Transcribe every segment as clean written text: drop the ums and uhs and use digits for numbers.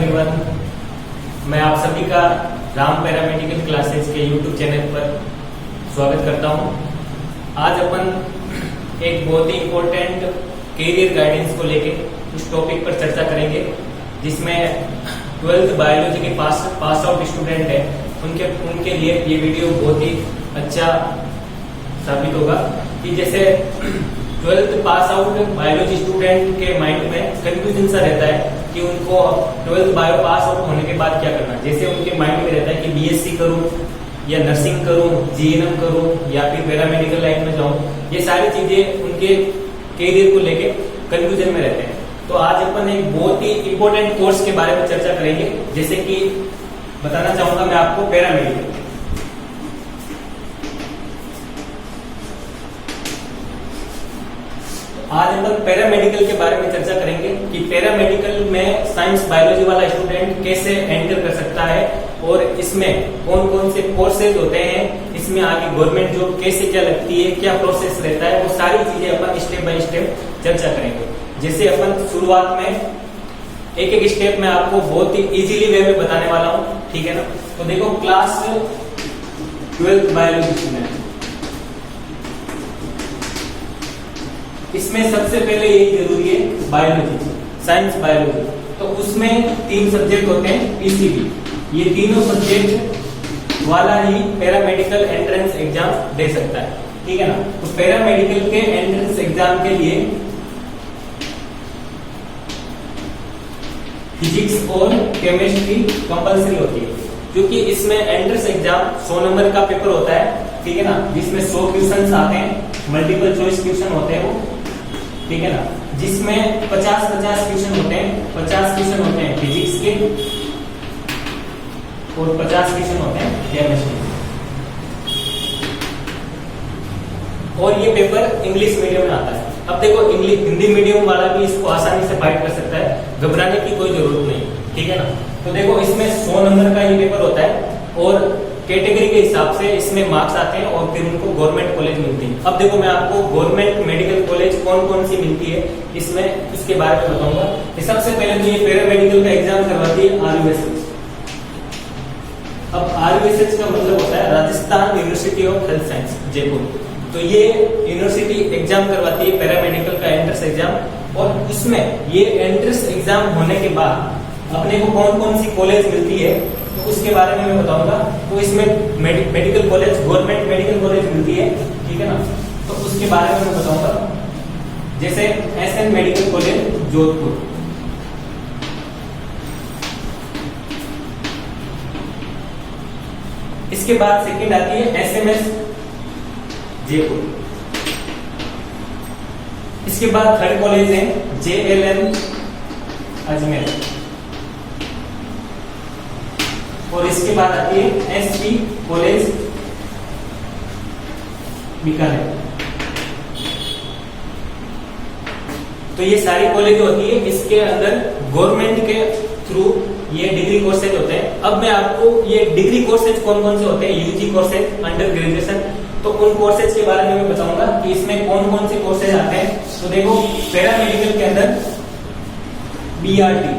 Everyone, मैं आप सभी का राम पैरामेडिकल क्लासेस के यूट्यूब चैनल पर स्वागत करता हूं। आज अपन एक बहुत ही इम्पोर्टेंट कैरियर गाइडेंस को लेके उस टॉपिक पर चर्चा करेंगे, जिसमें 12th बायोलॉजी के पास आउट स्टूडेंट है उनके लिए ये वीडियो बहुत ही अच्छा साबित होगा कि जैसे 12th pass out biology student के माइंड में कंफ्यूजन सा रहता है कि उनको 12th बायो पास आउट होने के बाद क्या करना है। जैसे उनके माइंड में रहता है कि बीएससी करूं या नर्सिंग करूं, जीएनएम करूं या फिर पैरामेडिकल लाइन में जाऊं। ये सारी चीजें उनके कैरियर को लेके कंफ्यूजन में रहते हैं। तो आज अपन एक बहुत ही इंपॉर्टेंट कोर्स के बारे में चर्चा करेंगे, जैसे कि बताना चाहूंगा मैं आपको पैरामेडिकल। आज अपन पैरामेडिकल के बारे में चर्चा करेंगे कि पैरामेडिकल में साइंस बायोलॉजी वाला स्टूडेंट कैसे एंटर कर सकता है और इसमें कौन कौन से कोर्सेज होते हैं, इसमें आगे गवर्नमेंट जॉब कैसे क्या लगती है, क्या प्रोसेस रहता है, वो सारी चीजें अपन स्टेप बाय स्टेप चर्चा करेंगे। जैसे अपन शुरुआत में एक एक स्टेप में आपको बहुत ही इजीली वे में बताने वाला हूँ, ठीक है ना। तो देखो, क्लास 12th बायोलॉजी स्टूडेंट, इसमें सबसे पहले यही जरूरी है बायोलॉजी, साइंस बायोलॉजी। तो उसमें 3 सब्जेक्ट होते हैं पीसीबी। ये तीनों सब्जेक्ट वाला ही पैरामेडिकल एंट्रेंस एग्जाम दे सकता है, ठीक है ना। तो पैरामेडिकल के एंट्रेंस एग्जाम के लिए फिजिक्स और केमिस्ट्री कंपलसरी होती है, क्योंकि इसमें एंट्रेंस एग्जाम 100 नंबर का पेपर होता है, ठीक है ना, जिसमें 100 क्वेश्चंस आते हैं, मल्टीपल चॉइस क्वेश्चन होते हैं वो, ठीक है ना, जिसमें 50-50 क्वेश्चन होते हैं। 50 क्वेश्चन होते हैं फिजिक्स के और 50 क्वेश्चन होते हैं केमिस्ट्री। और ये पेपर इंग्लिश मीडियम में आता है। अब देखो, इंग्लिश हिंदी मीडियम वाला भी इसको आसानी से फाइट कर सकता है, घबराने की कोई जरूरत नहीं, ठीक है ना। तो देखो, इसमें 100 नंबर का ये पेपर होता है और कैटेगरी के हिसाब से इसमें मार्क्स आते हैं और फिर उनको गवर्नमेंट कॉलेज मिलती है। अब देखो, मैं आपको गवर्नमेंट मेडिकल कॉलेज कौन कौन सी मिलती है इसमें इसके बारे में बताऊंगा। सबसे पहले तो ये पैरामेडिकल का एग्जाम करवाती है आरयूएसएच। अब आरयूएसएच का मतलब होता है Rajasthan university of health science, Jaipur. तो ये यूनिवर्सिटी एग्जाम करवाती है पैरामेडिकल का एंट्रेंस एग्जाम, और उसमें ये एंट्रेंस एग्जाम होने के बाद अपने को कौन कौन सी कॉलेज मिलती है तो उसके बारे में मैं बताऊंगा। तो इसमें medical college, government medical college मिलती है, ठीक है ना। तो उसके बारे में मैं बताऊंगा, जैसे एसएन मेडिकल कॉलेज जोधपुर, इसके बाद सेकंड आती है एसएमएस जयपुर, इसके बाद थर्ड कॉलेज है जेएलएम अजमेर, और इसके बाद आती है एसपी कॉलेज बीकानेर। तो ये सारी कॉलेज होती है, इसके अंदर गवर्नमेंट के थ्रू ये डिग्री कोर्सेज होते हैं। अब मैं आपको ये डिग्री कोर्सेज कौन कौन से होते हैं, यूजी कोर्सेज, अंडर ग्रेजुएशन, तो उन कोर्सेज के बारे में मैं बताऊंगा कि इसमें कौन कौन से कोर्सेज आते हैं। तो देखो, पैरामेडिकल के अंदर बीआरटी,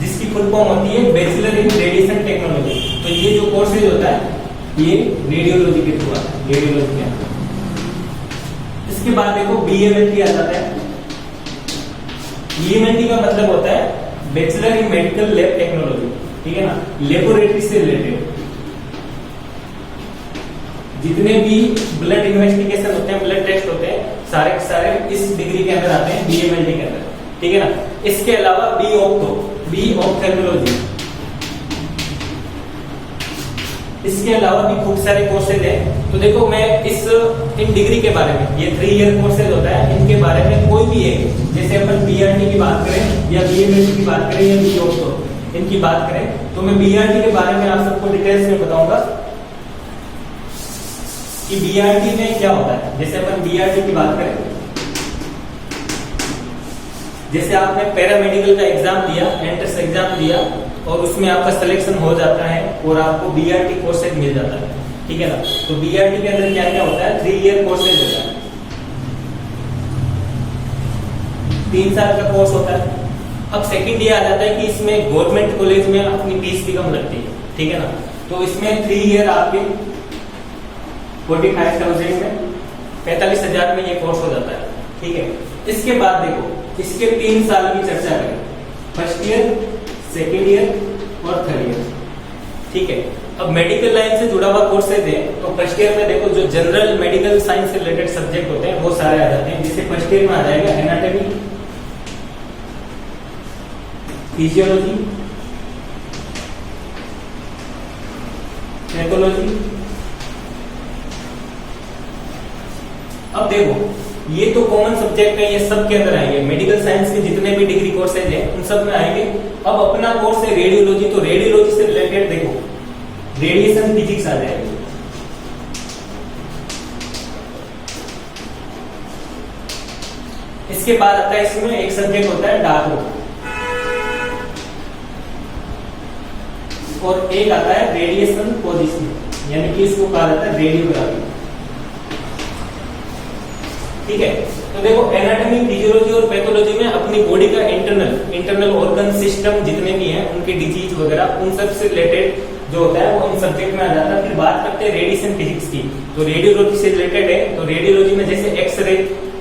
जिसकी फुल फॉर्म होती है बैचलर इन रेडिएशन टेक्नोलॉजी। तो ये जो कोर्सेज होता है ये रेडियोलॉजी के थ्रू आता है, रेडियोलॉजी के अंदर। इसके बाद देखो बीएमएलटी आ जाता है। बीएमएलटी का मतलब होता है bachelor in medical lab technology, ठीक है ना, लेबोरेटरी से रिलेटेड जितने भी ब्लड इन्वेस्टिगेशन होते हैं, ब्लड टेस्ट होते हैं, सारे के सारे इस डिग्री के अंदर आते हैं, बीएमएलटी के अंदर, ठीक है ना। इसके अलावा बी ऑप्थेल्मोलॉजी, इसके अलावा भी खूब सारे कोर्सेज हैं। तो देखो, मैं इन डिग्री के बारे में, ये 3 ईयर कोर्सेज होता है, इनके बारे में कोई भी एक, जैसे अपन बीआरटी की बात करें या बीएमएलटी की बात करें या बी ऑप्थो, इनकी बात करें, तो मैं बीआरटी के बारे में आप सबको डिटेल्स में बताऊंगा कि बीआरटी में क्या होता है। जैसे अपन बीआरटी की बात करें, जैसे आपने पैरामेडिकल का एग्जाम दिया, एंट्रेंस एग्जाम दिया, और उसमें आपका सिलेक्शन हो जाता है और आपको बीआरटी कोर्सेज मिल जाता है, ठीक है ना। तो बीआरटी के अंदर क्या क्या होता है, 3 ईयर कोर्सेज होता है, 3 साल का कोर्स होता है, अब सेकंड ये आ जाता है कि इसमें गवर्नमेंट कॉलेज में अपनी फीस भी कम लगती है, ठीक है ना। तो इसमें 3 ईयर आपके 45,000 में 45,000 में ये कोर्स हो जाता है, ठीक है। इसके बाद देखो इसके 3 साल की चर्चा करें, फर्स्ट ईयर, सेकेंड ईयर और थर्ड ईयर, ठीक है। अब मेडिकल लाइन से जुड़ा हुआ कोर्सेज है, तो फर्स्ट ईयर में देखो जो जनरल मेडिकल साइंस से रिलेटेड सब्जेक्ट होते हैं वो सारे आ जाते हैं। जैसे फर्स्ट ईयर में आ जाएगा एनाटॉमी, फिजियोलॉजी, पैथोलॉजी। अब देखो ये तो कॉमन सब्जेक्ट है, ये सब के अंदर आएंगे, मेडिकल साइंस के जितने भी डिग्री कोर्सेज हैं उन सब में आएंगे। अब अपना कोर्स है रेडियोलॉजी, तो रेडियोलॉजी से रिलेटेड देखो रेडिएशन फिजिक्स आ जाएगी, इसके बाद आता है इसमें एक सब्जेक्ट होता है डार्क, और एक आता है रेडिएशन पोजीशनिंग, यानी कि इसको कहा जाता है रेडियोग्राफी, ठीक है। तो देखो एनाटॉमी, फिजियोलॉजी और पैथोलॉजी में अपनी बॉडी का इंटरनल ऑर्गन सिस्टम जितने भी हैं उनके डिजीज वगैरह उन सब से रिलेटेड जो होता है वो इन सब्जेक्ट में आ जाता है। फिर बात करते हैं रेडिएशन फिजिक्स की, तो रेडियोलॉजी से रिलेटेड है। तो रेडियोलॉजी में जैसे x ray,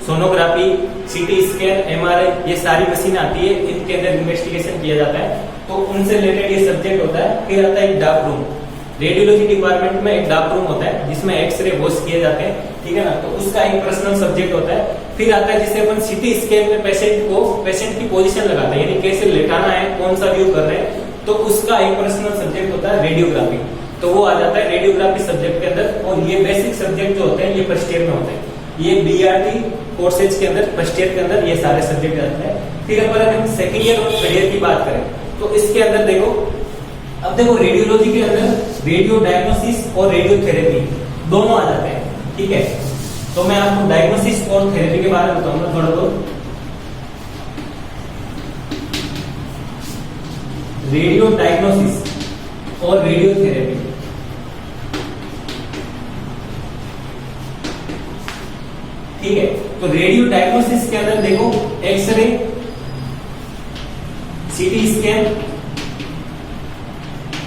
sonography, CT scan, MRI, ये सारी मशीन आती है, इनके अंदर इन्वेस्टिगेशन किया जाता है, तो उनसे रिलेटेड ये सब्जेक्ट होता है। फिर आता है डार्क रूम, रेडियोलॉजी डिपार्टमेंट में एक डार्क रूम होता है जिसमें एक्सरे वॉश किए जाते हैं, ठीक है ना, तो उसका एक पर्सनल सब्जेक्ट होता है। फिर आता है जिसे अपन सीटी स्कैन में पेशेंट की पोजीशन लगाते हैं, यानी कैसे लेटाना है, कौन सा व्यू कर रहे हैं, तो उसका एक पर्सनल सब्जेक्ट होता है रेडियोग्राफी, तो वो आ जाता है रेडियोग्राफी सब्जेक्ट के अंदर। और ये बेसिक सब्जेक्ट जो होते हैं ये फर्स्ट ईयर में होते हैं, ये बीआरटी कोर्सेज के अंदर फर्स्ट ईयर के अंदर ये सारे सब्जेक्ट आते हैं। फिर अगर हम सेकंड ईयर और थर्ड ईयर की बात करें तो इसके अंदर देखो, अब देखो रेडियोलॉजी के अंदर रेडियो डायग्नोसिस और रेडियोथेरेपी दोनों आ जाते हैं, ठीक है। तो मैं आपको डायग्नोसिस और थेरेपी के बारे में बताऊंगा थोड़ा बहुत। रेडियो डायग्नोसिस और रेडियोथेरेपी, ठीक है। तो रेडियो डायग्नोसिस के अंदर देखो x ray, CT scan,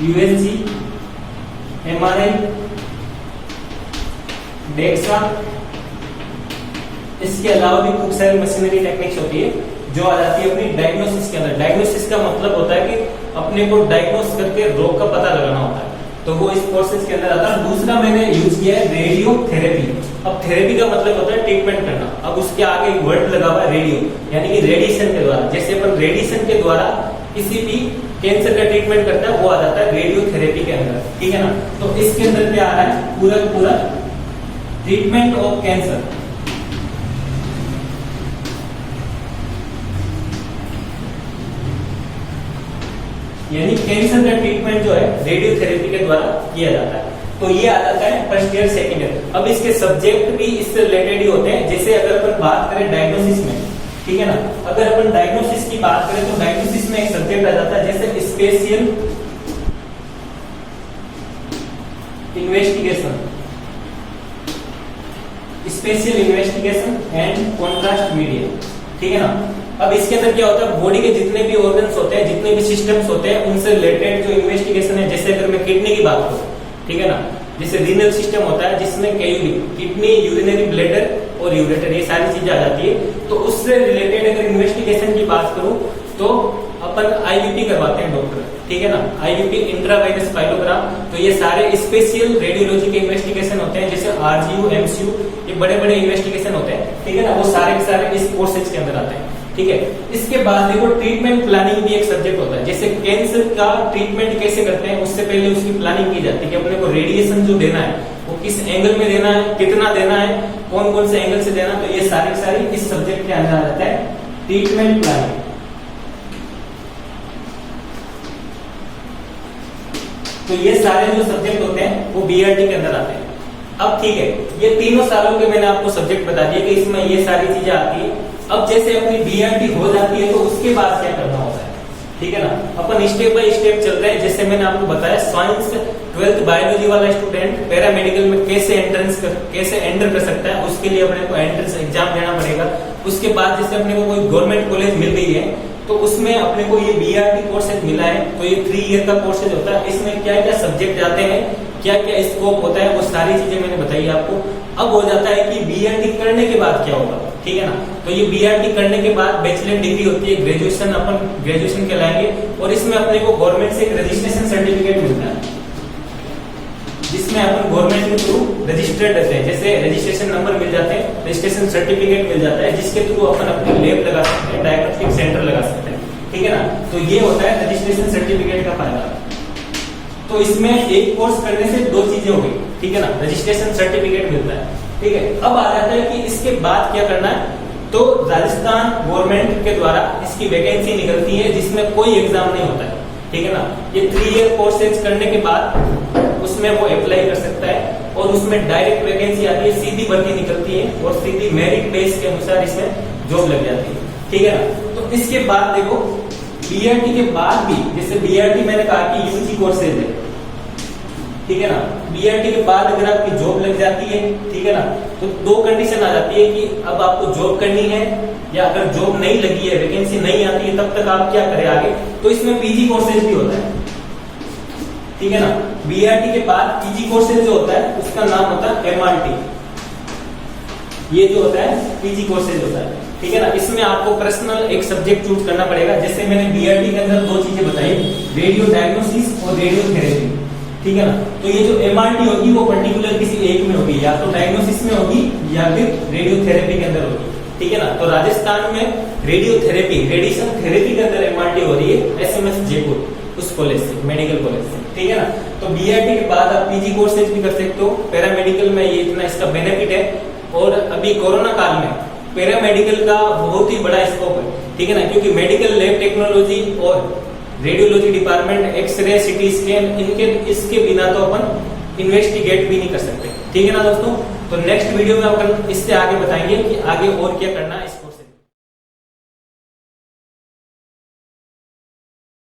USG, MRI, DEXA, इसके अलावा भी खूब सारी मशीनरी टेक्निक्स होती है जो आ जाती है अपनी डायग्नोसिस के अंदर। डायग्नोसिस का मतलब होता है कि अपने को डायग्नोस करके रोग का पता लगाना होता है, तो वो इस कोर्सेज के अंदर आता है। दूसरा मैंने यूज किया है रेडियोथेरेपी। अब थेरेपी का मतलब होता है ट्रीटमेंट करना, अब उसके आगे एक वर्ड लगा हुआ है रेडियो, यानी कि रेडिएशन के द्वारा, जैसे अपन रेडिएशन के द्वारा किसी भी कैंसर का ट्रीटमेंट करता है वो आ जाता है रेडियोथेरेपी के अंदर, ठीक है ना। तो इसके अंदर क्या आ रहा है, पूरा ट्रीटमेंट ऑफ कैंसर, यानी कैंसर का ट्रीटमेंट जो है रेडियोथेरेपी के द्वारा किया जाता है। तो ये आ जाता है फर्स्ट ईयर सेकंड ईयर। अब इसके सब्जेक्ट भी इससे रिलेटेड ही होते हैं। जैसे अगर अपन बात करें डायग्नोसिस में, ठीक है ना, अगर अपन डायग्नोसिस की बात करें तो डायग्नोसिस में एक सब्जेक्ट आ जाता है जैसे special investigation and contrast media, ठीक है ना। अब इसके अंदर क्या होता है, बॉडी के जितने भी ऑर्गन्स होते हैं, जितने भी सिस्टम्स होते हैं, उनसे रिलेटेड जो इन्वेस्टिगेशन है, जैसे अगर मैं किडनी की बात करूं, ठीक है ना, जैसे रीनल सिस्टम होता है जिसमें किडनी, यूरिनरी ब्लैडर और यूरेटर, ये सारी चीजें आ जाती है। तो उससे रिलेटेड अगर इन्वेस्टिगेशन की बात करूं तो अपन आईवीपी करवाते हैं डॉक्टर, ठीक है ना, आईवीपी इंट्रावाइनस फाइलोग्राम। तो ये सारे स्पेशल रेडियोलॉजी के इन्वेस्टिगेशन होते हैं, जैसे आरजीयू, एमसीयू, ये बड़े बड़े इन्वेस्टिगेशन होते हैं, ठीक है ना, वो सारे के सारे इस कोर्सेज के अंदर आते हैं, ठीक है। इसके बाद देखो ट्रीटमेंट प्लानिंग भी एक सब्जेक्ट होता है। जैसे कैंसर का ट्रीटमेंट कैसे करते हैं, उससे पहले उसकी प्लानिंग की जाती है कि अपने को रेडिएशन जो देना है वो किस एंगल में देना है, कितना देना है, कौन कौन से एंगल से देना। तो ये सारी सारी इस सब्जेक्ट के अंदर आ जाता है ट्रीटमेंट प्लानिंग। तो ये सारे जो सब्जेक्ट होते हैं वो बीआरटी के अंदर आते हैं। अब ठीक है, ये तीनों सालों के मैंने आपको सब्जेक्ट बता दिए कि इसमें ये सारी चीजें आती है। अब जैसे अपनी बीआरटी हो जाती है तो उसके बाद क्या करना होता है, ठीक है ना, अपन स्टेप बाय स्टेप चल रहे हैं। जैसे मैंने आपको बताया साइंस 12th बायोलॉजी वाला स्टूडेंट पैरामेडिकल में कैसे एंटर कर सकता है, उसके लिए अपने को एंट्रेंस एग्जाम देना पड़ेगा। उसके बाद जैसे अपने को कोई गवर्नमेंट कॉलेज मिल गई है तो उसमें अपने को ये बीआरटी कोर्सेज मिला है, तो ये 3 ईयर का कोर्सेज होता है। इसमें क्या क्या सब्जेक्ट आते हैं, क्या क्या स्कोप होता है, वो सारी चीजें मैंने बताई आपको। अब हो जाता है कि बीआरटी करने के बाद क्या होगा, ठीक है ना। तो ये बीआरटी करने के बाद बैचलर डिग्री होती है, ग्रेजुएशन, अपन ग्रेजुएशन कहलाएंगे। और इसमें अपने को गवर्नमेंट से एक रजिस्ट्रेशन सर्टिफिकेट मिलता है, जिसमें अपन गवर्नमेंट के थ्रू रजिस्टर्ड रहते हैं। जैसे रजिस्ट्रेशन नंबर मिल जाते हैं, रजिस्ट्रेशन सर्टिफिकेट मिल जाता है, जिसके थ्रू अपन अपनी लैब लगा सकते हैं, डायग्नोस्टिक सेंटर लगा सकते हैं, ठीक है ना। तो ये होता है रजिस्ट्रेशन सर्टिफिकेट का फायदा। तो इसमें एक कोर्स करने से 2 चीजें हो गई, ठीक है ना। रजिस्ट्रेशन सर्टिफिकेट मिलता है, ठीक है। अब आ जाता है कि इसके बाद क्या करना है। तो राजस्थान गवर्नमेंट के द्वारा इसकी वैकेंसी निकलती है, जिसमें कोई एग्जाम नहीं होता है, ठीक है ना। ये 3 ईयर कोर्सेज करने के बाद उसमें वो अप्लाई कर सकता है और उसमें डायरेक्ट वैकेंसी आती है, सीधी भर्ती निकलती है और सीधी मेरिट बेस के अनुसार इसमें जॉब लग जाती है, ठीक है ना। तो इसके बाद देखो बीआरटी के बाद भी, जैसे बीआरटी मैंने कहा कि यूजी कोर्सेज है, ठीक है ना। बीआरटी के बाद अगर आपकी जॉब लग जाती है, ठीक है ना, तो 2 कंडीशन आ जाती है कि अब आपको जॉब करनी है, या अगर जॉब नहीं लगी है, वैकेंसी नहीं आती है, तब तक आप क्या करें आगे। तो इसमें पीजी कोर्सेज भी होता है, ठीक है ना। बीआरटी के बाद पीजी कोर्सेज जो होता है उसका नाम होता है एमआरटी। ये जो होता है पीजी कोर्सेज होता है, ठीक है ना। इसमें आपको पर्सनल एक सब्जेक्ट चूज करना पड़ेगा। जैसे मैंने बीआरटी के अंदर 2 चीजें बताई, रेडियो डायग्नोसिस और रेडियो थेरेपी, ठीक है ना। तो ये जो एमआरटी होगी वो पर्टिकुलर किसी एक में होगी, या तो डायग्नोसिस में होगी या फिर रेडियो थेरेपी के अंदर होगी, ठीक है ना। तो राजस्थान में रेडियो थेरेपी, रेडिएशन थेरेपी के अंदर एमआरटी हो रही है एसएमएस जयपुर, उस कॉलेज से, मेडिकल कॉलेज से, ठीक है ना। तो बीआरटी के बाद आप पीजी कोर्सेज भी कर सकते हो। पैरामेडिकल में ये इतना इसका बेनिफिट है। और अभी कोरोना काल में पैरामेडिकल का बहुत ही बड़ा स्कोप है, ठीक है ना, क्योंकि मेडिकल लैब टेक्नोलॉजी और radiology department, x ray, CT scan, इनके इसके बिना तो अपन इन्वेस्टिगेट भी नहीं कर सकते, ठीक है ना दोस्तों। तो नेक्स्ट वीडियो में अपन इससे आगे बताएंगे कि आगे और क्या करना है।